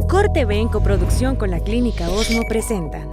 Ucor TV en coproducción con la Clínica Osmo presentan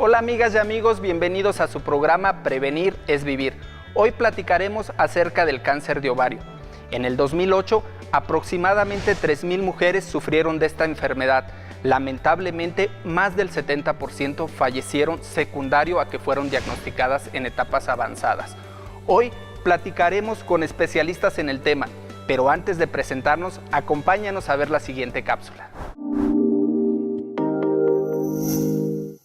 Hola amigas y amigos, bienvenidos a su programa Prevenir es Vivir. Hoy platicaremos acerca del cáncer de ovario. En el 2008, aproximadamente 3,000 mujeres sufrieron de esta enfermedad. Lamentablemente, más del 70% fallecieron secundario a que fueron diagnosticadas en etapas avanzadas. Hoy platicaremos con especialistas en el tema, pero antes de presentarnos, acompáñanos a ver la siguiente cápsula.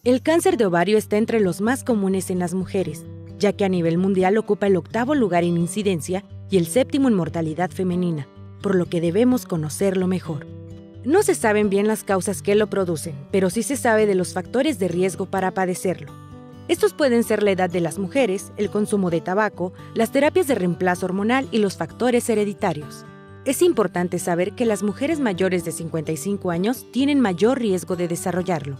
El cáncer de ovario está entre los más comunes en las mujeres, ya que a nivel mundial ocupa el 8º lugar en incidencia y el 7º en mortalidad femenina, por lo que debemos conocerlo mejor. No se saben bien las causas que lo producen, pero sí se sabe de los factores de riesgo para padecerlo. Estos pueden ser la edad de las mujeres, el consumo de tabaco, las terapias de reemplazo hormonal y los factores hereditarios. Es importante saber que las mujeres mayores de 55 años tienen mayor riesgo de desarrollarlo.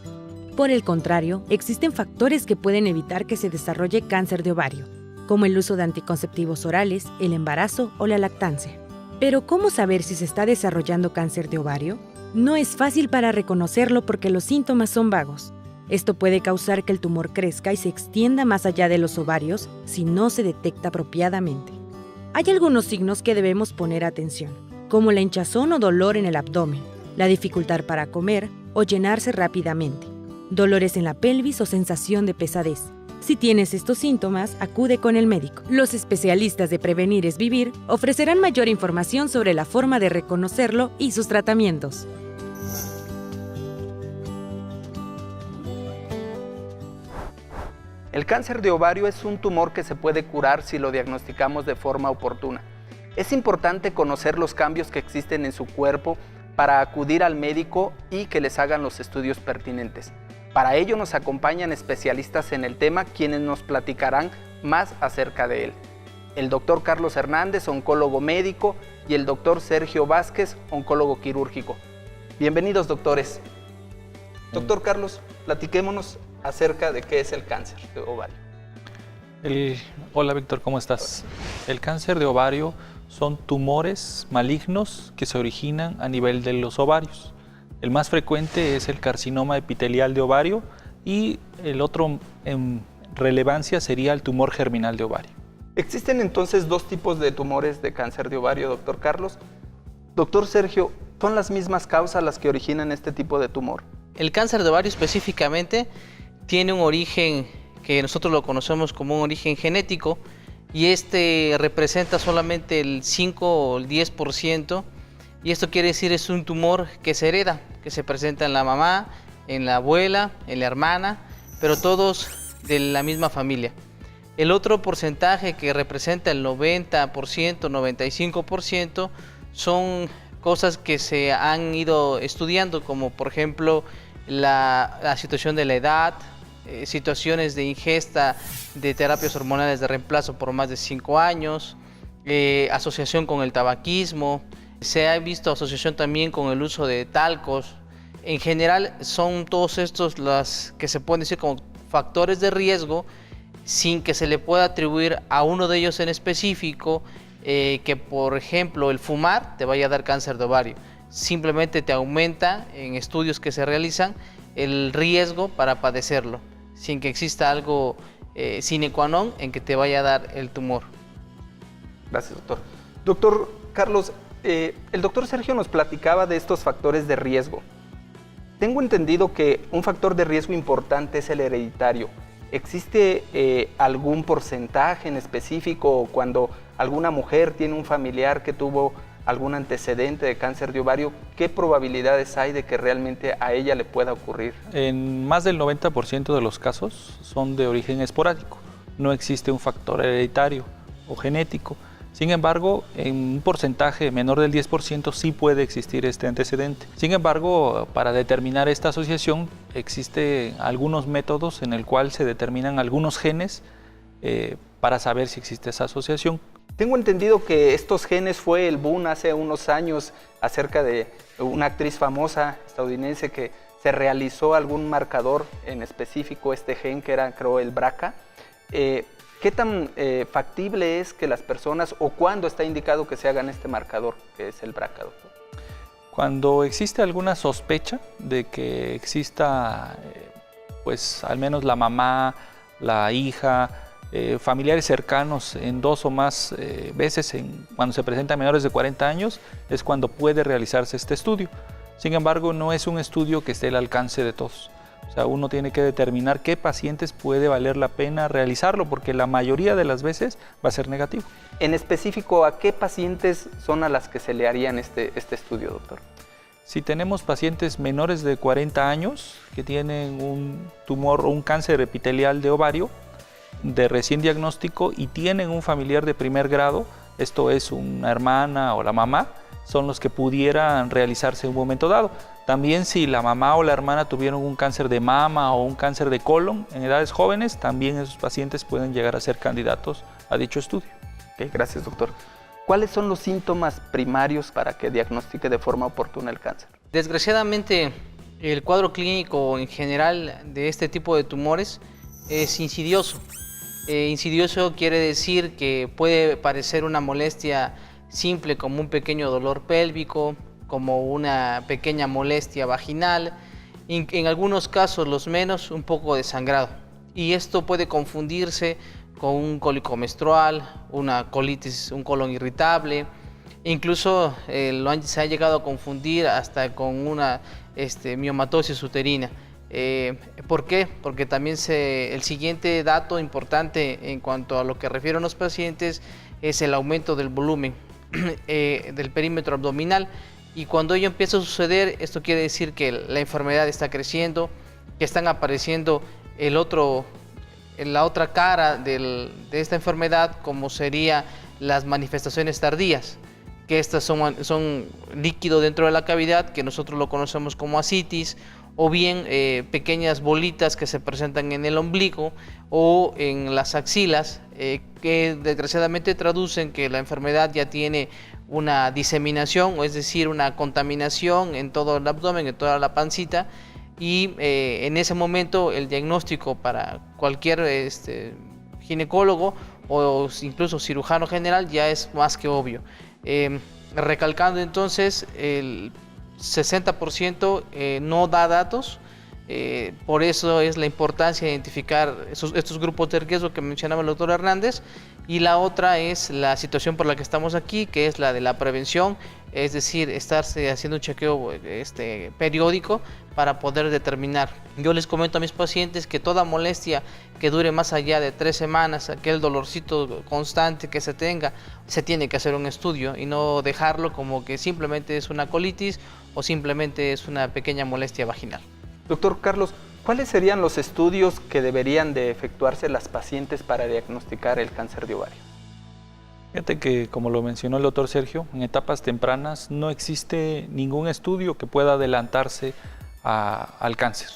Por el contrario, existen factores que pueden evitar que se desarrolle cáncer de ovario, como el uso de anticonceptivos orales, el embarazo o la lactancia. Pero, ¿cómo saber si se está desarrollando cáncer de ovario? No es fácil para reconocerlo porque los síntomas son vagos. Esto puede causar que el tumor crezca y se extienda más allá de los ovarios si no se detecta apropiadamente. Hay algunos signos que debemos poner atención, como la hinchazón o dolor en el abdomen, la dificultad para comer o llenarse rápidamente, dolores en la pelvis o sensación de pesadez. Si tienes estos síntomas, acude con el médico. Los especialistas de Prevenir es Vivir ofrecerán mayor información sobre la forma de reconocerlo y sus tratamientos. El cáncer de ovario es un tumor que se puede curar si lo diagnosticamos de forma oportuna. Es importante conocer los cambios que existen en su cuerpo para acudir al médico y que les hagan los estudios pertinentes. Para ello nos acompañan especialistas en el tema quienes nos platicarán más acerca de él. El doctor Carlos Hernández, oncólogo médico, y el doctor Sergio Vázquez, oncólogo quirúrgico. Bienvenidos, doctores. Doctor Carlos, platiquémonos acerca de qué es el cáncer de ovario. Hola Víctor, ¿cómo estás? El cáncer de ovario son tumores malignos que se originan a nivel de los ovarios. El más frecuente es el carcinoma epitelial de ovario y el otro en relevancia sería el tumor germinal de ovario. Existen entonces dos tipos de tumores de cáncer de ovario, doctor Carlos. Doctor Sergio, ¿son las mismas causas las que originan este tipo de tumor? El cáncer de ovario específicamente tiene un origen que nosotros lo conocemos como un origen genético y este representa solamente el 5 o el 10%. Y esto quiere decir es un tumor que se hereda, que se presenta en la mamá, en la abuela, en la hermana, pero todos de la misma familia. El otro porcentaje que representa el 90%, 95% son cosas que se han ido estudiando, como por ejemplo la situación de la edad, situaciones de ingesta de terapias hormonales de reemplazo por más de 5 años, asociación con el tabaquismo. Se ha visto asociación también con el uso de talcos. En general son todos estos las que se pueden decir como factores de riesgo sin que se le pueda atribuir a uno de ellos en específico que por ejemplo el fumar te vaya a dar cáncer de ovario. Simplemente te aumenta en estudios que se realizan el riesgo para padecerlo sin que exista algo sine qua non en que te vaya a dar el tumor. Gracias, doctor. Doctor Carlos, el doctor Sergio nos platicaba de estos factores de riesgo. Tengo entendido que un factor de riesgo importante es el hereditario. ¿Existe algún porcentaje en específico cuando alguna mujer tiene un familiar que tuvo algún antecedente de cáncer de ovario? ¿Qué probabilidades hay de que realmente a ella le pueda ocurrir? En más del 90% de los casos son de origen esporádico. No existe un factor hereditario o genético. Sin embargo, en un porcentaje menor del 10% sí puede existir este antecedente. Sin embargo, para determinar esta asociación existen algunos métodos en el cual se determinan algunos genes para saber si existe esa asociación. Tengo entendido que estos genes fue el boom hace unos años acerca de una actriz famosa estadounidense que se realizó algún marcador en específico, este gen que era, creo, el BRCA. ¿Qué tan factible es que las personas, o cuándo está indicado que se hagan este marcador, que es el BRCA, doctor? Cuando existe alguna sospecha de que exista, pues al menos la mamá, la hija, familiares cercanos en 2 o más veces, cuando se presentan menores de 40 años, es cuando puede realizarse este estudio. Sin embargo, no es un estudio que esté al alcance de todos. O sea, uno tiene que determinar qué pacientes puede valer la pena realizarlo, porque la mayoría de las veces va a ser negativo. En específico, ¿a qué pacientes son a las que se le harían este estudio, doctor? Si tenemos pacientes menores de 40 años que tienen un tumor o un cáncer epitelial de ovario de recién diagnóstico y tienen un familiar de primer grado, esto es una hermana o la mamá, son los que pudieran realizarse en un momento dado. También si la mamá o la hermana tuvieron un cáncer de mama o un cáncer de colon en edades jóvenes, también esos pacientes pueden llegar a ser candidatos a dicho estudio. Okay, gracias, doctor. ¿Cuáles son los síntomas primarios para que diagnostique de forma oportuna el cáncer? Desgraciadamente, el cuadro clínico en general de este tipo de tumores es insidioso. Insidioso quiere decir que puede parecer una molestia simple como un pequeño dolor pélvico, como una pequeña molestia vaginal, en algunos casos, los menos, un poco de sangrado. Y esto puede confundirse con un cólico menstrual, una colitis, un colon irritable, incluso se ha llegado a confundir hasta con una miomatosis uterina. ¿Por qué? Porque también el siguiente dato importante en cuanto a lo que refieren los pacientes es el aumento del volumen del perímetro abdominal, y cuando ello empieza a suceder, esto quiere decir que la enfermedad está creciendo, que están apareciendo la otra cara de esta enfermedad, como sería las manifestaciones tardías, que estas son líquido dentro de la cavidad, que nosotros lo conocemos como ascitis, o bien pequeñas bolitas que se presentan en el ombligo o en las axilas, que desgraciadamente traducen que la enfermedad ya tiene una diseminación, o es decir, una contaminación en todo el abdomen, en toda la pancita, y en ese momento el diagnóstico para cualquier ginecólogo o incluso cirujano general ya es más que obvio. Recalcando entonces, el 60% no da datos, por eso es la importancia de identificar estos grupos de riesgo que mencionaba el doctor Hernández, y la otra es la situación por la que estamos aquí, que es la de la prevención, es decir, estarse haciendo un chequeo periódico para poder determinar. Yo les comento a mis pacientes que toda molestia que dure más allá de 3 semanas, aquel dolorcito constante que se tenga, se tiene que hacer un estudio y no dejarlo como que simplemente es una colitis o simplemente es una pequeña molestia vaginal. Doctor Carlos, ¿cuáles serían los estudios que deberían de efectuarse las pacientes para diagnosticar el cáncer de ovario? Fíjate que, como lo mencionó el doctor Sergio, en etapas tempranas no existe ningún estudio que pueda adelantarse al cáncer.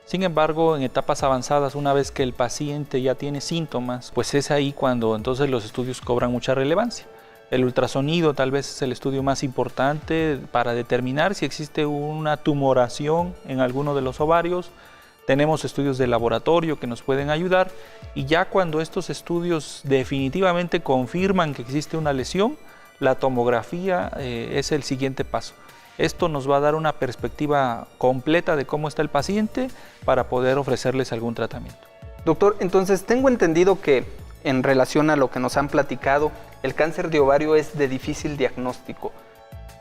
Sin embargo, en etapas avanzadas, una vez que el paciente ya tiene síntomas, pues es ahí cuando entonces los estudios cobran mucha relevancia. El ultrasonido tal vez es el estudio más importante para determinar si existe una tumoración en alguno de los ovarios. Tenemos estudios de laboratorio que nos pueden ayudar, y ya cuando estos estudios definitivamente confirman que existe una lesión, la tomografía es el siguiente paso. Esto nos va a dar una perspectiva completa de cómo está el paciente para poder ofrecerles algún tratamiento. Doctor, entonces tengo entendido que en relación a lo que nos han platicado, el cáncer de ovario es de difícil diagnóstico.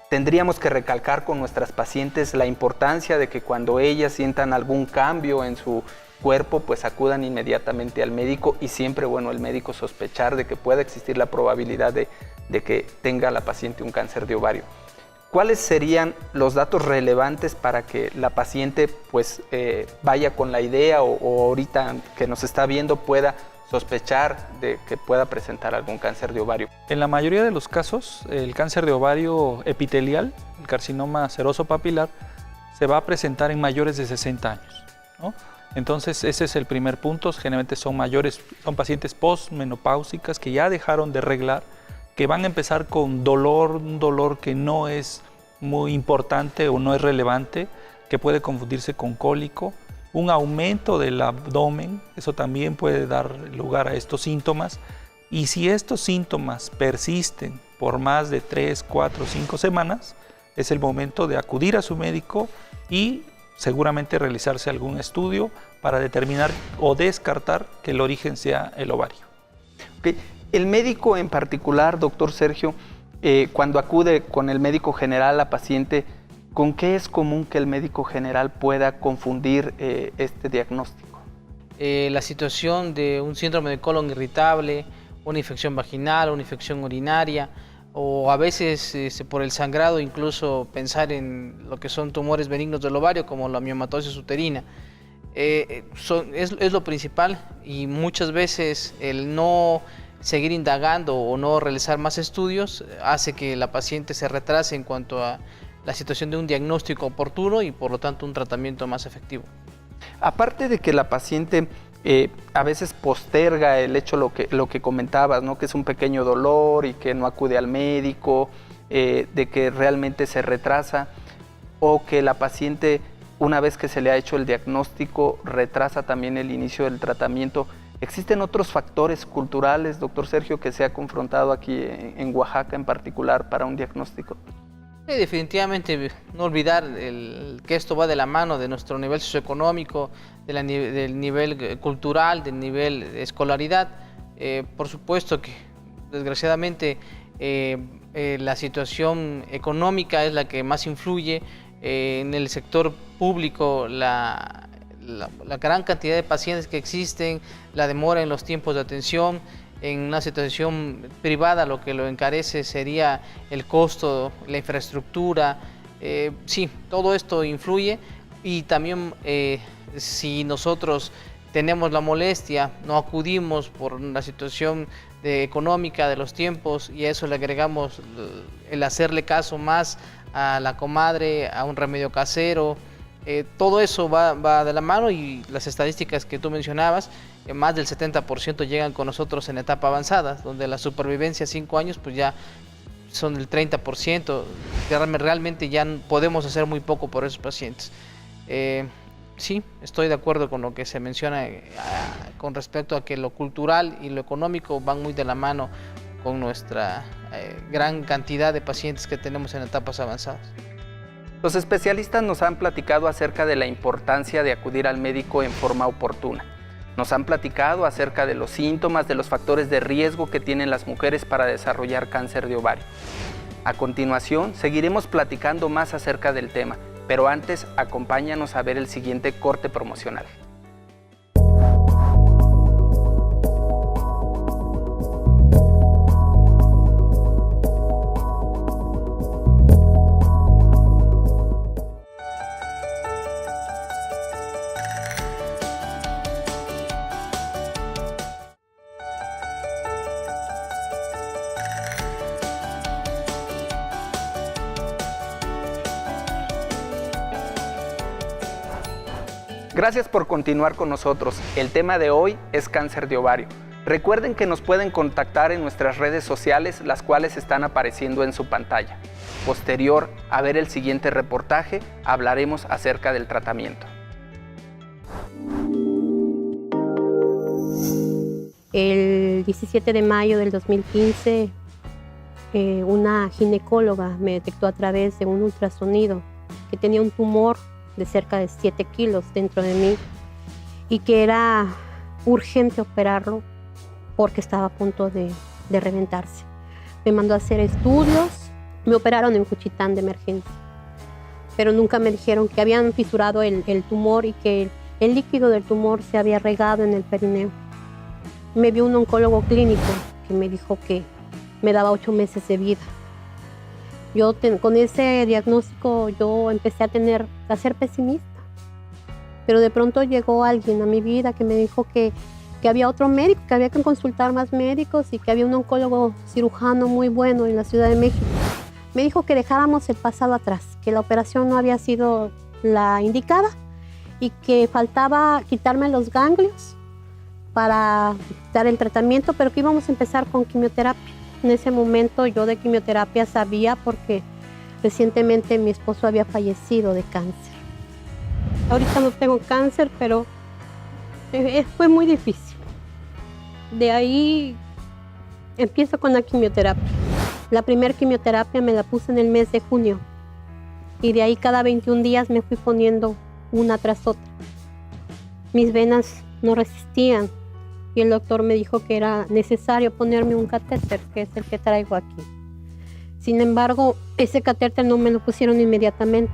Tendríamos que recalcar con nuestras pacientes la importancia de que cuando ellas sientan algún cambio en su cuerpo, pues acudan inmediatamente al médico, y siempre, bueno, el médico sospechar de que pueda existir la probabilidad de que tenga la paciente un cáncer de ovario. ¿Cuáles serían los datos relevantes para que la paciente pues vaya con la idea o ahorita que nos está viendo pueda sospechar de que pueda presentar algún cáncer de ovario? En la mayoría de los casos, el cáncer de ovario epitelial, el carcinoma seroso papilar, se va a presentar en mayores de 60 años, ¿no? Entonces, ese es el primer punto. Generalmente son pacientes postmenopáusicas que ya dejaron de reglar, que van a empezar con dolor, un dolor que no es muy importante o no es relevante, que puede confundirse con cólico, un aumento del abdomen, eso también puede dar lugar a estos síntomas. Y si estos síntomas persisten por más de 3, 4, 5 semanas, es el momento de acudir a su médico y seguramente realizarse algún estudio para determinar o descartar que el origen sea el ovario. Okay. El médico en particular, doctor Sergio, cuando acude con el médico general la paciente, ¿con qué es común que el médico general pueda confundir este diagnóstico? La situación de un síndrome de colon irritable, una infección vaginal, una infección urinaria, o a veces por el sangrado incluso pensar en lo que son tumores benignos del ovario como la miomatosis uterina. Es lo principal, y muchas veces el no seguir indagando o no realizar más estudios hace que la paciente se retrase en cuanto a la situación de un diagnóstico oportuno y por lo tanto un tratamiento más efectivo. Aparte de que la paciente a veces posterga el hecho, lo que comentabas, ¿no? Que es un pequeño dolor y que no acude al médico, de que realmente se retrasa, o que la paciente, una vez que se le ha hecho el diagnóstico, retrasa también el inicio del tratamiento. ¿Existen otros factores culturales, doctor Sergio, que se ha confrontado aquí en Oaxaca en particular para un diagnóstico? Sí, definitivamente no olvidar que esto va de la mano de nuestro nivel socioeconómico, del nivel cultural, del nivel de escolaridad. Por supuesto que desgraciadamente la situación económica es la que más influye. En el sector público la gran cantidad de pacientes que existen, la demora en los tiempos de atención. En una situación privada lo que lo encarece sería el costo, la infraestructura. Sí, todo esto influye, y también si nosotros tenemos la molestia, no acudimos por la situación económica de los tiempos, y a eso le agregamos el hacerle caso más a la comadre, a un remedio casero. Todo eso va de la mano, y las estadísticas que tú mencionabas, más del 70% llegan con nosotros en etapa avanzada, donde la supervivencia a 5 años pues ya son el 30%, realmente ya podemos hacer muy poco por esos pacientes. Sí, estoy de acuerdo con lo que se menciona con respecto a que lo cultural y lo económico van muy de la mano con nuestra gran cantidad de pacientes que tenemos en etapas avanzadas. Los especialistas nos han platicado acerca de la importancia de acudir al médico en forma oportuna. Nos han platicado acerca de los síntomas, de los factores de riesgo que tienen las mujeres para desarrollar cáncer de ovario. A continuación, seguiremos platicando más acerca del tema, pero antes, acompáñanos a ver el siguiente corte promocional. Gracias por continuar con nosotros. El tema de hoy es cáncer de ovario. Recuerden que nos pueden contactar en nuestras redes sociales, las cuales están apareciendo en su pantalla. Posterior a ver el siguiente reportaje, hablaremos acerca del tratamiento. El 17 de mayo del 2015, una ginecóloga me detectó a través de un ultrasonido que tenía un tumor de cerca de 7 kilos dentro de mí y que era urgente operarlo porque estaba a punto de reventarse. Me mandó a hacer estudios, me operaron en Juchitán de emergencia, pero nunca me dijeron que habían fisurado el tumor y que el líquido del tumor se había regado en el perineo. Me vio un oncólogo clínico que me dijo que me daba 8 meses de vida. Con ese diagnóstico yo empecé a ser pesimista, pero de pronto llegó alguien a mi vida que me dijo que que había otro médico, que había que consultar más médicos y que había un oncólogo cirujano muy bueno en la Ciudad de México. Me dijo que dejáramos el pasado atrás, que la operación no había sido la indicada y que faltaba quitarme los ganglios para dar el tratamiento, pero que íbamos a empezar con quimioterapia. En ese momento yo de quimioterapia sabía porque recientemente mi esposo había fallecido de cáncer. Ahorita no tengo cáncer, pero fue muy difícil. De ahí empiezo con la quimioterapia. La primera quimioterapia me la puse en el mes de junio y de ahí cada 21 días me fui poniendo una tras otra. Mis venas no resistían y el doctor me dijo que era necesario ponerme un catéter, que es el que traigo aquí. Sin embargo, ese catéter no me lo pusieron inmediatamente.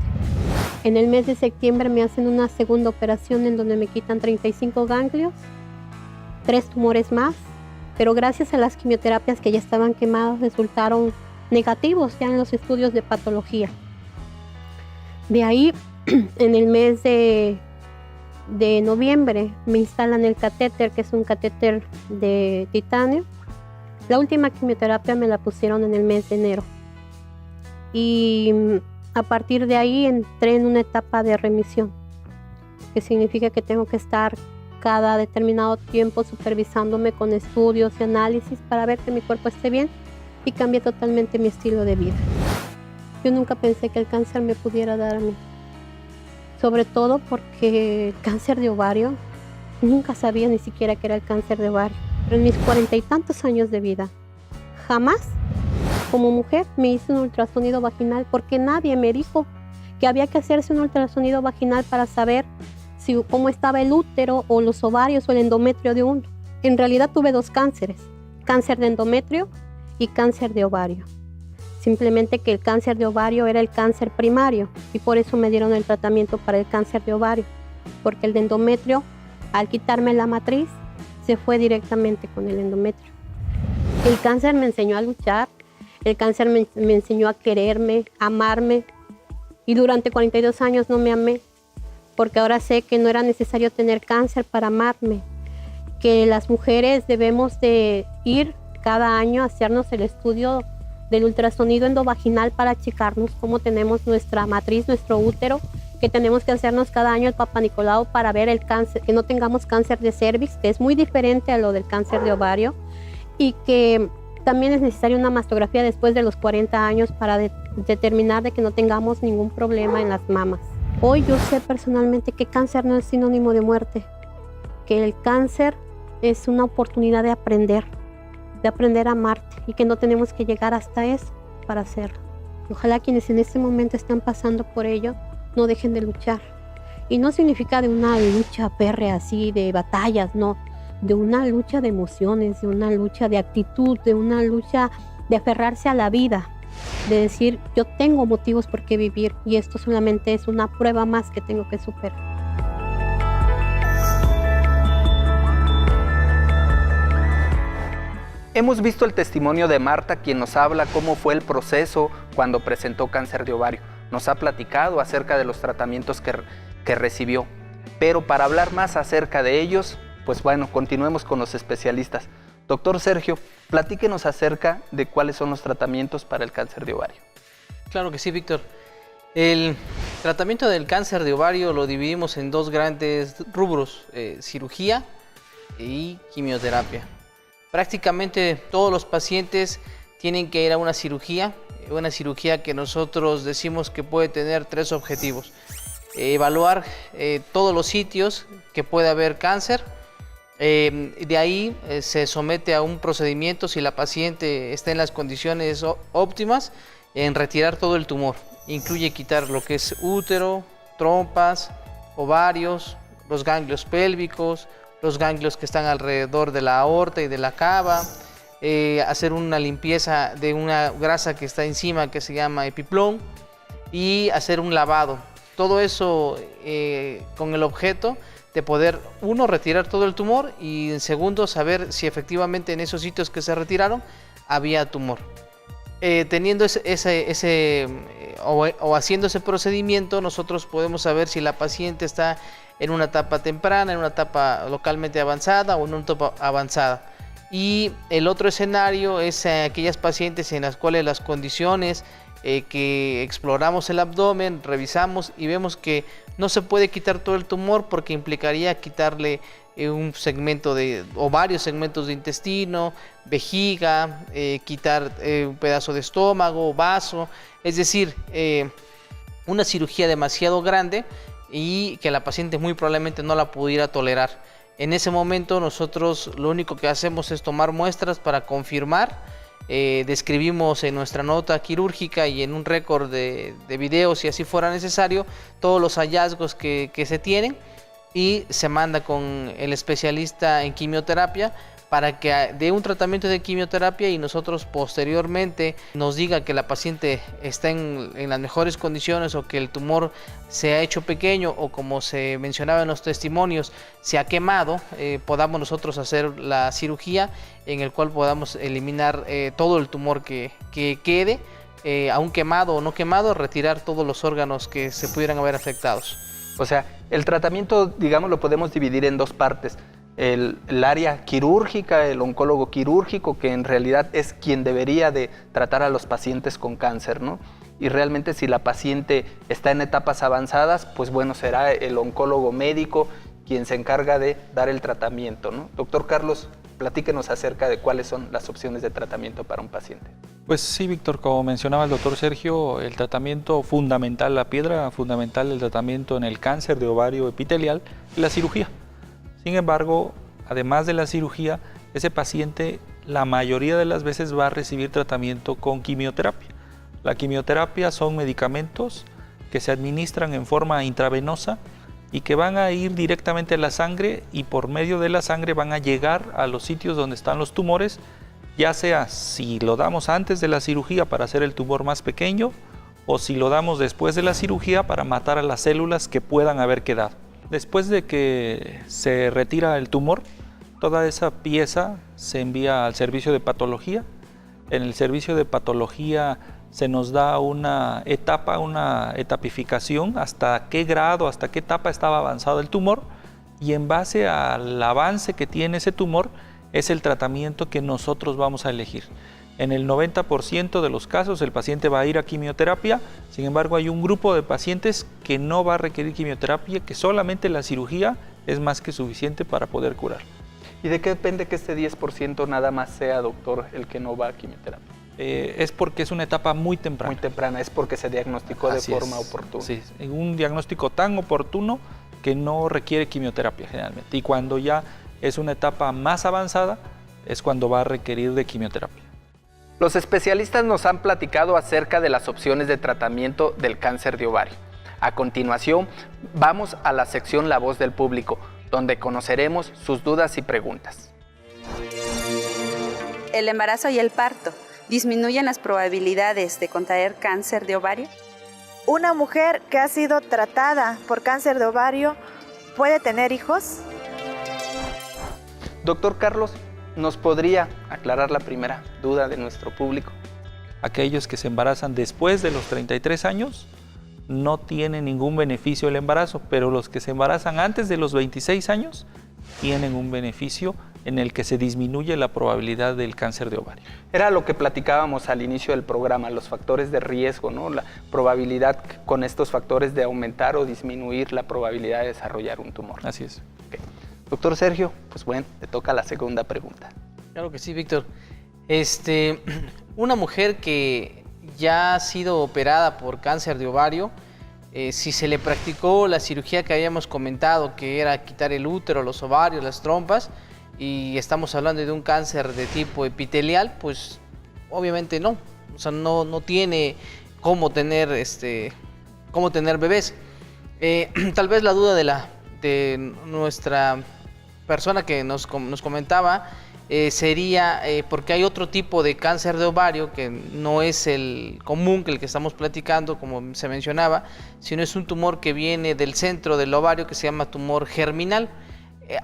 En el mes de septiembre me hacen una segunda operación en donde me quitan 35 ganglios, 3 tumores más, pero gracias a las quimioterapias que ya estaban quemadas resultaron negativos ya en los estudios de patología. De ahí, en el mes de noviembre, me instalan el catéter, que es un catéter de titanio. La última quimioterapia me la pusieron en el mes de enero. Y a partir de ahí entré en una etapa de remisión, que significa que tengo que estar cada determinado tiempo supervisándome con estudios y análisis para ver que mi cuerpo esté bien, y cambié totalmente mi estilo de vida. Yo nunca pensé que el cáncer me pudiera dar a mí, sobre todo porque el cáncer de ovario, nunca sabía ni siquiera que era el cáncer de ovario. Pero en mis 40 y tantos años de vida, jamás como mujer me hice un ultrasonido vaginal, porque nadie me dijo que había que hacerse un ultrasonido vaginal para saber cómo estaba el útero o los ovarios o el endometrio de uno. En realidad tuve 2 cánceres, cáncer de endometrio y cáncer de ovario. Simplemente que el cáncer de ovario era el cáncer primario y por eso me dieron el tratamiento para el cáncer de ovario, porque el de endometrio, al quitarme la matriz, se fue directamente con el endometrio. El cáncer me enseñó a luchar, el cáncer me enseñó a quererme, amarme, y durante 42 años no me amé, porque ahora sé que no era necesario tener cáncer para amarme, que las mujeres debemos de ir cada año a hacernos el estudio del ultrasonido endovaginal para checarnos cómo tenemos nuestra matriz, nuestro útero, que tenemos que hacernos cada año el Papa Nicolau para ver el cáncer, que no tengamos cáncer de cervix, que es muy diferente a lo del cáncer de ovario, y que también es necesaria una mastografía después de los 40 años para determinar de que no tengamos ningún problema en las mamas. Hoy yo sé personalmente que cáncer no es sinónimo de muerte, que el cáncer es una oportunidad de aprender a amarte, y que no tenemos que llegar hasta eso para hacerlo. Ojalá quienes en este momento están pasando por ello no dejen de luchar. Y no significa de una lucha férrea así, de batallas, no, de una lucha de emociones, de una lucha de actitud, de una lucha de aferrarse a la vida, de decir yo tengo motivos por qué vivir y esto solamente es una prueba más que tengo que superar. Hemos visto el testimonio de Marta, quien nos habla cómo fue el proceso cuando presentó cáncer de ovario. Nos ha platicado acerca de los tratamientos que recibió. Pero para hablar más acerca de ellos, pues bueno, continuemos con los especialistas. Doctor Sergio, platíquenos acerca de cuáles son los tratamientos para el cáncer de ovario. Claro que sí, Víctor. El tratamiento del cáncer de ovario lo dividimos en 2 grandes rubros, cirugía y quimioterapia. Prácticamente todos los pacientes tienen que ir a una cirugía que nosotros decimos que puede tener 3 objetivos. Evaluar todos los sitios que puede haber cáncer. De ahí se somete a un procedimiento, si la paciente está en las condiciones óptimas, en retirar todo el tumor. Incluye quitar lo que es útero, trompas, ovarios, los ganglios pélvicos, los ganglios que están alrededor de la aorta y de la cava, hacer una limpieza de una grasa que está encima que se llama epiplón y hacer un lavado. Todo eso con el objeto de poder, uno, retirar todo el tumor y en segundo, saber si efectivamente en esos sitios que se retiraron había tumor. Teniendo ese o haciendo ese procedimiento, nosotros podemos saber si la paciente está en una etapa temprana, en una etapa localmente avanzada o en una etapa avanzada. Y el otro escenario es aquellas pacientes en las cuales las condiciones que exploramos el abdomen, revisamos y vemos que no se puede quitar todo el tumor porque implicaría quitarle un segmento o varios segmentos de intestino, vejiga, quitar un pedazo de estómago, vaso, es decir, una cirugía demasiado grande y que la paciente muy probablemente no la pudiera tolerar. En ese momento nosotros lo único que hacemos es tomar muestras para confirmar. Describimos en nuestra nota quirúrgica y en un récord de video, si así fuera necesario, todos los hallazgos que se tienen y se manda con el especialista en quimioterapia para que dé un tratamiento de quimioterapia y nosotros posteriormente nos diga que la paciente está en las mejores condiciones o que el tumor se ha hecho pequeño o, como se mencionaba en los testimonios, se ha quemado, podamos nosotros hacer la cirugía en el cual podamos eliminar todo el tumor que quede, aún quemado o no quemado, retirar todos los órganos que se pudieran haber afectados. O sea, el tratamiento, digamos, lo podemos dividir en dos partes. El área quirúrgica, el oncólogo quirúrgico, que en realidad es quien debería de tratar a los pacientes con cáncer, ¿no? Y realmente si la paciente está en etapas avanzadas, pues bueno, será el oncólogo médico quien se encarga de dar el tratamiento, ¿no? Doctor Carlos, platíquenos acerca de cuáles son las opciones de tratamiento para un paciente. Pues sí, Víctor, como mencionaba el doctor Sergio, el tratamiento fundamental, la piedra fundamental del tratamiento en el cáncer de ovario epitelial es la cirugía. Sin embargo, además de la cirugía, ese paciente la mayoría de las veces va a recibir tratamiento con quimioterapia. La quimioterapia son medicamentos que se administran en forma intravenosa y que van a ir directamente a la sangre y por medio de la sangre van a llegar a los sitios donde están los tumores, ya sea si lo damos antes de la cirugía para hacer el tumor más pequeño o si lo damos después de la cirugía para matar a las células que puedan haber quedado. Después de que se retira el tumor, toda esa pieza se envía al servicio de patología. En el servicio de patología se nos da una etapificación, hasta qué grado, hasta qué etapa estaba avanzado el tumor, y en base al avance que tiene ese tumor es el tratamiento que nosotros vamos a elegir. En el 90% de los casos el paciente va a ir a quimioterapia, sin embargo hay un grupo de pacientes que no va a requerir quimioterapia, que solamente la cirugía es más que suficiente para poder curar. ¿Y de qué depende que este 10% nada más sea, doctor, el que no va a quimioterapia? Es porque es una etapa muy temprana. Muy temprana, es porque se diagnosticó de forma oportuna. Sí, un diagnóstico tan oportuno que no requiere quimioterapia generalmente. Y cuando ya es una etapa más avanzada, es cuando va a requerir de quimioterapia. Los especialistas nos han platicado acerca de las opciones de tratamiento del cáncer de ovario. A continuación, vamos a la sección La Voz del Público, donde conoceremos sus dudas y preguntas. ¿El embarazo y el parto disminuyen las probabilidades de contraer cáncer de ovario? ¿Una mujer que ha sido tratada por cáncer de ovario puede tener hijos? Doctor Carlos, ¿nos podría aclarar la primera duda de nuestro público? Aquellos que se embarazan después de los 33 años no tienen ningún beneficio el embarazo, pero los que se embarazan antes de los 26 años tienen un beneficio en el que se disminuye la probabilidad del cáncer de ovario. Era lo que platicábamos al inicio del programa, los factores de riesgo, ¿no? La probabilidad con estos factores de aumentar o disminuir la probabilidad de desarrollar un tumor. Así es. Okay. Doctor Sergio, pues bueno, te toca la segunda pregunta. Claro que sí, Víctor. Una mujer que ya ha sido operada por cáncer de ovario, si se le practicó la cirugía que habíamos comentado, que era quitar el útero, los ovarios, las trompas, y estamos hablando de un cáncer de tipo epitelial, pues obviamente no. O sea, no tiene cómo tener bebés. Tal vez la duda de nuestra persona que nos comentaba sería porque hay otro tipo de cáncer de ovario que no es el común, que el que estamos platicando, como se mencionaba, sino es un tumor que viene del centro del ovario que se llama tumor germinal.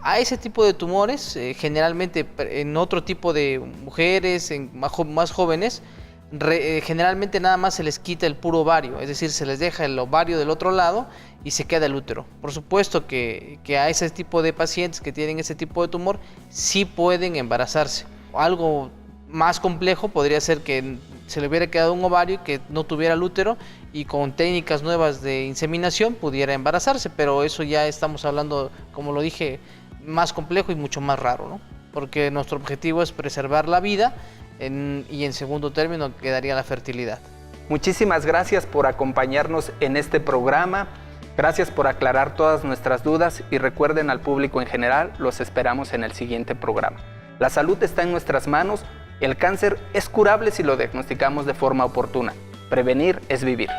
A ese tipo de tumores, generalmente en otro tipo de mujeres, más jóvenes, generalmente nada más se les quita el puro ovario, es decir, se les deja el ovario del otro lado y se queda el útero. Por supuesto que a ese tipo de pacientes que tienen ese tipo de tumor sí pueden embarazarse. Algo más complejo podría ser que se le hubiera quedado un ovario que no tuviera el útero y con técnicas nuevas de inseminación pudiera embarazarse, pero eso ya estamos hablando, como lo dije, más complejo y mucho más raro, ¿no? Porque nuestro objetivo es preservar la vida y en segundo término quedaría la fertilidad. Muchísimas gracias por acompañarnos en este programa. Gracias por aclarar todas nuestras dudas y recuerden al público en general, los esperamos en el siguiente programa. La salud está en nuestras manos. El cáncer es curable si lo diagnosticamos de forma oportuna. Prevenir es vivir.